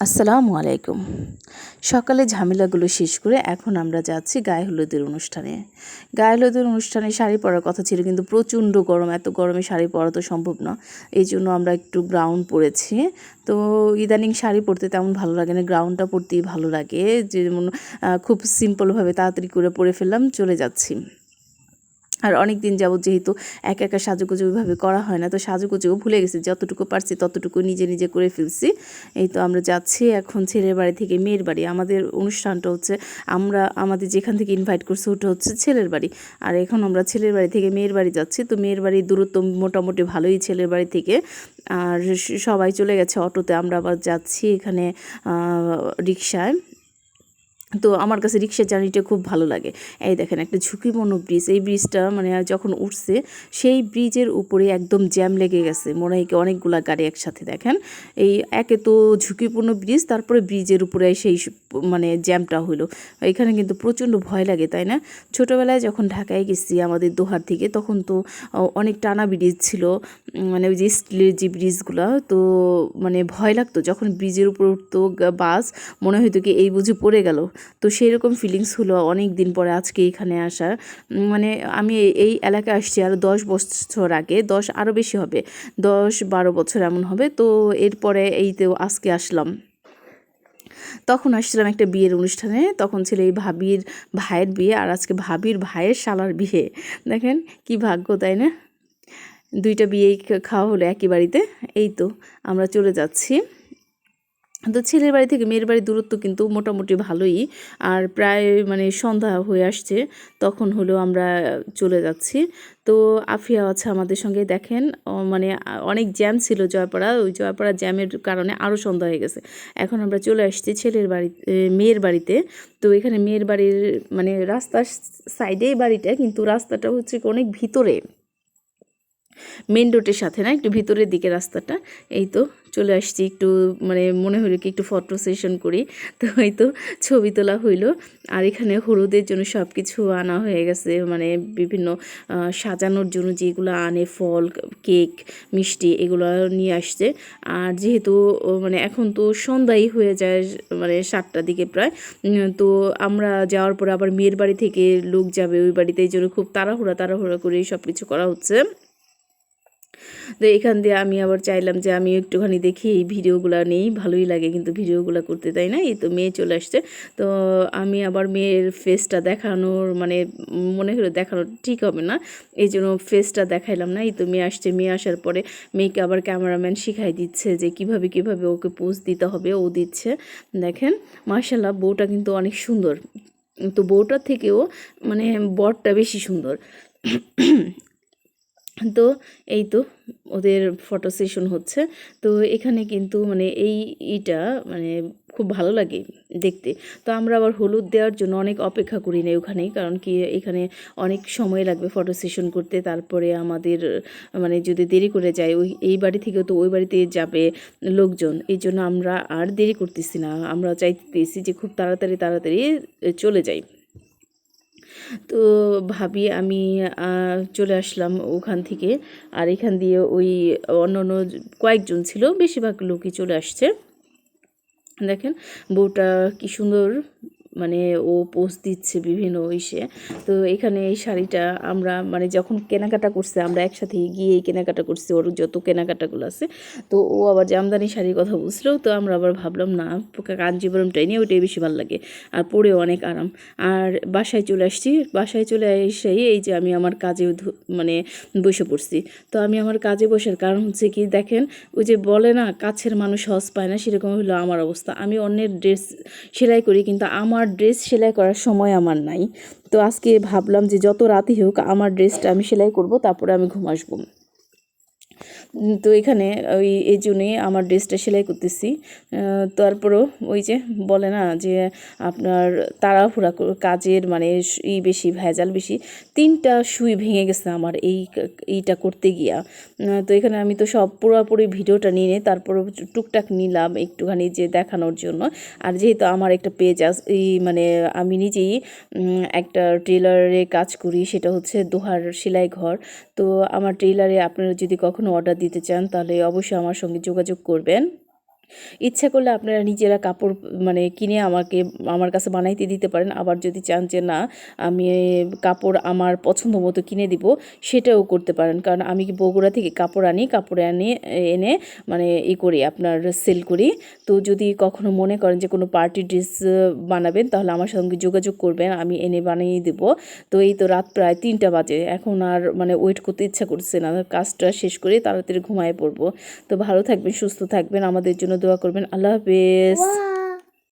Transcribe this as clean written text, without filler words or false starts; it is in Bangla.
আসসালামু আলাইকুম। সকালে ঝামেলাগুলো শেষ করে এখন আমরা যাচ্ছি গায়ে হলুদের অনুষ্ঠানে। গায়ে হলুদের অনুষ্ঠানে শাড়ি পরার কথা ছিল, কিন্তু প্রচণ্ড গরম, এত গরমে শাড়ি পরা তো সম্ভব না। এই জন্য আমরা একটু গ্রাউন পরেছি। তো ইদানিং শাড়ি পরতে তেমন ভালো লাগে না, গ্রাউনটা পরতেই ভালো লাগে। যেমন খুব সিম্পলভাবে তাড়াতাড়ি করে পরে ফেললাম, চলে যাচ্ছি। আর অনেক দিন যাবত যেহেতু একা একা সাজুগুজু ওইভাবে করা হয় না, তো সাজুগুজুও ভুলে গেছি, যতটুকু পারছি ততটুকু নিজে নিজে করে ফেলছি। এই তো আমরা যাচ্ছি এখন ছেলের বাড়ি থেকে মেয়ের বাড়ি। আমাদের অনুষ্ঠানটা হচ্ছে, আমাদের যেখান থেকে ইনভাইট করছে ওটা হচ্ছে ছেলের বাড়ি, আর এখন আমরা ছেলের বাড়ি থেকে মেয়ের বাড়ি যাচ্ছি। তো মেয়ের বাড়ির দূরত্ব মোটামুটি ভালোই ছেলের বাড়ি থেকে, আর সবাই চলে গেছে অটোতে, আমরা আবার যাচ্ছি এখানে রিকশায়। তো আমার কাছে রিক্সার জার্নিটা খুব ভালো লাগে। এই দেখেন একটা ঝুঁকিপূর্ণ ব্রিজ, এই ব্রিজটা মানে যখন উঠছে সেই ব্রিজের উপরে একদম জ্যাম লেগে গেছে, মনে হয় কি অনেকগুলা গাড়ি একসাথে। দেখেন এই একে তো ঝুঁকিপূর্ণ ব্রিজ, তারপরে ব্রিজের উপরে সেই মানে জ্যামটা হইলো। এখানে কিন্তু প্রচণ্ড ভয় লাগে, তাই না? ছোটোবেলায় যখন ঢাকায় গেছি আমাদের দোহার থেকে, তখন তো অনেক টানা ব্রিজ ছিল, মানে ওই যে স্টিলের যে ব্রিজগুলো, তো মানে ভয় লাগতো যখন ব্রিজের উপর উঠতো বাস, মনে হতো কি এই বুঝি পড়ে গেল। তো সেই রকম ফিলিংস হলো অনেক দিন পরে আজকে এখানে আসা। মানে আমি এই এলাকায় আসছি আরও 10 বছর আগে, 10 আরও বেশি হবে, 10-12 বছর এমন হবে। তো এরপরে এইতেও আজকে আসলাম। তখন আসছিলাম একটা বিয়ের অনুষ্ঠানে, তখন ছিল এই ভাবির ভাইয়ের বিয়ে, আর আজকে ভাবির ভাইয়ের শালার বিয়ে। দেখেন কি ভাগ্য, তাই না? দুইটা বিয়েই খাওয়া হলো একই বাড়িতে। এই তো আমরা চলে যাচ্ছি। তো ছেলের বাড়ি থেকে মেয়ের বাড়ির দূরত্ব কিন্তু মোটামুটি ভালোই, আর প্রায় মানে সন্ধ্যা হয়ে আসছে, তখন হলেও আমরা চলে যাচ্ছি। তো আফিয়া আছে আমাদের সঙ্গে। দেখেন মানে অনেক জ্যাম ছিল জয়পাড়া, ওই জয়পাড়া জ্যামের কারণে আরও সন্ধ্যা হয়ে গেছে। এখন আমরা চলে আসছি ছেলের বাড়ি, মেয়ের বাড়িতে। তো এখানে মেয়ের বাড়ির মানে রাস্তার সাইডেই বাড়িটা, কিন্তু রাস্তাটা হচ্ছে অনেক ভিতরে, মেন রোডের সাথে না, একটু ভিতরের দিকে রাস্তাটা। এই তো চলে আসছি, একটু মানে মনে হলো কি একটু ফটো সেশন করি, তো এই তো ছবি তোলা হইলো। আর এখানে হলুদের জন্য সব কিছু আনা হয়ে গেছে, মানে বিভিন্ন সাজানোর জন্য যেগুলো আনে, ফল, কেক, মিষ্টি, এগুলো নিয়ে আসছে। আর যেহেতু মানে এখন তো সন্ধ্যাই হয়ে যায়, মানে 7টার দিকে প্রায়, তো আমরা যাওয়ার পরে আবার মেয়ের বাড়ি থেকে লোক যাবে ওই বাড়িতে, এই জন্য খুব তাড়াহুড়া করে সব কিছু করা হচ্ছে। তো এখান দিয়ে আমি আবার চাইলাম যে আমি একটুখানি দেখি এই ভিডিওগুলো নেই, ভালোই লাগে কিন্তু ভিডিওগুলো করতে, তাই না? এই তো মেয়ে চলে আসছে। তো আমি আবার মেয়ের ফেসটা দেখানোর মানে মনে হলো দেখানো ঠিক হবে না, এই জন্য ফেসটা দেখাইলাম না। এই তো মেয়ে আসছে, মেয়ে আসার পরে মেয়েকে আবার ক্যামেরাম্যান শিখাই দিচ্ছে যে কিভাবে ওকে পোজ দিতে হবে, ও দিচ্ছে। দেখেন মাশাআল্লাহ, বউটা কিন্তু অনেক সুন্দর। তো বউটার থেকেও মানে বরটা বেশি সুন্দর। তো এই তো ওদের ফটো সেশন হচ্ছে। তো এখানে কিন্তু মানে এইটা মানে খুব ভালো লাগে দেখতে। তো আমরা আবার হলুদ দেওয়ার জন্য অনেক অপেক্ষা করি না ওখানেই, কারণ কি এখানে অনেক সময় লাগবে ফটো সেশন করতে। তারপরে আমাদের মানে যদি দেরি করে যায়, এই বাড়ি থেকে তো ওই বাড়িতে যাবে লোকজন, এই জন্য আমরা আর দেরি করতেছি না, আমরা চাইতেছি যে খুব তাড়াতাড়ি চলে যাই। তো ভাবি আমি চলে আসলাম ওখান থেকে, আর এখান দিয়ে ওই অন্য কয়েকজন ছিল, বেশিরভাগ লোকই চলে আসছে। দেখেন বউটা কি সুন্দর, মানে ও পোজ দিচ্ছে বিভিন্ন ইসে। তো এখানে এই শাড়িটা আমরা মানে যখন কেনাকাটা করছে, আমরা একসাথে গিয়ে কেনাকাটা করছি, ওর যত কেনাকাটাগুলো আছে। তো ও আবার জামদানি শাড়ির কথা বুঝলো, তো আমরা আবার ভাবলাম না, কাঞ্জিবরমটাই নিয়ে, ওইটাই বেশি ভালো লাগে, আর পরেও অনেক আরাম। আর বাসায় চলে আসছি, বাসায় চলে এসেই এই যে আমি আমার কাজে মানে বসে পড়ছি। তো আমি আমার কাজে বসার কারণ হচ্ছে কি, দেখেন ওই যে বলে না কাছের মানুষ সহজ পায় না, সেরকম হলো আমার অবস্থা। আমি অন্যের ড্রেস সেলাই করি, কিন্তু আমার ড্রেস সেলাই করার সময় আমার নাই। তো আজকে ভাবলাম যে যত রাতই হোক আমার ড্রেসটা আমি সেলাই করব, তারপরে আমি ঘুম আসবো। তো এখানে এই জন্যে আমার ড্রেসটা সেলাই করতেছি। তারপরেও ওই যে বলে না যে আপনার তাড়াহুড়া কাজের মানে বেশি, ভেজাল বেশি। 3টা সুই ভেঙে গেছে আমার এইটা করতে গিয়া। তো এখানে আমি তো সব পুরোপুরি ভিডিওটা নিয়ে নিই, তারপরে টুকটাক নিলাম একটুখানি যে দেখানোর জন্য। আর যেহেতু আমার একটা পেজ মানে আমি নিজেই একটা টেলারে কাজ করি, সেটা হচ্ছে দোহার সেলাই ঘর। তো আমার টেইলারে আপনারা যদি কখনো অর্ডার দিতে চান, তাহলে অবশ্যই আমার সঙ্গে যোগাযোগ করবেন। ইচ্ছা করলে আপনারা নিজেরা কাপড় মানে কিনে আমার কাছে বানাইতে দিতে পারেন। আবার যদি চান যে না আমি কাপড় আমার পছন্দ মতো কিনে দিব, সেটাও করতে পারেন। কারণ আমি বগুড়া থেকে কাপড় আনি, এনে মানে করি আপনার সেল করি। তো যদি কখনো মনে করেন যে কোনো পার্টি ড্রেস বানাবেন, তাহলে আমার সঙ্গে যোগাযোগ করবেন, আমি এনে বানিয়ে দেবো। তো এই তো রাত প্রায় 3টা বাজে, এখন আর মানে ওয়েট করতে ইচ্ছা করছে না, কাজটা শেষ করে তাড়াতাড়ি ঘুমায় পড়বো। তো ভালো থাকবেন, সুস্থ থাকবেন, আমাদের জন্য দোয়া করবেন। আল্লাহ হাফেজ।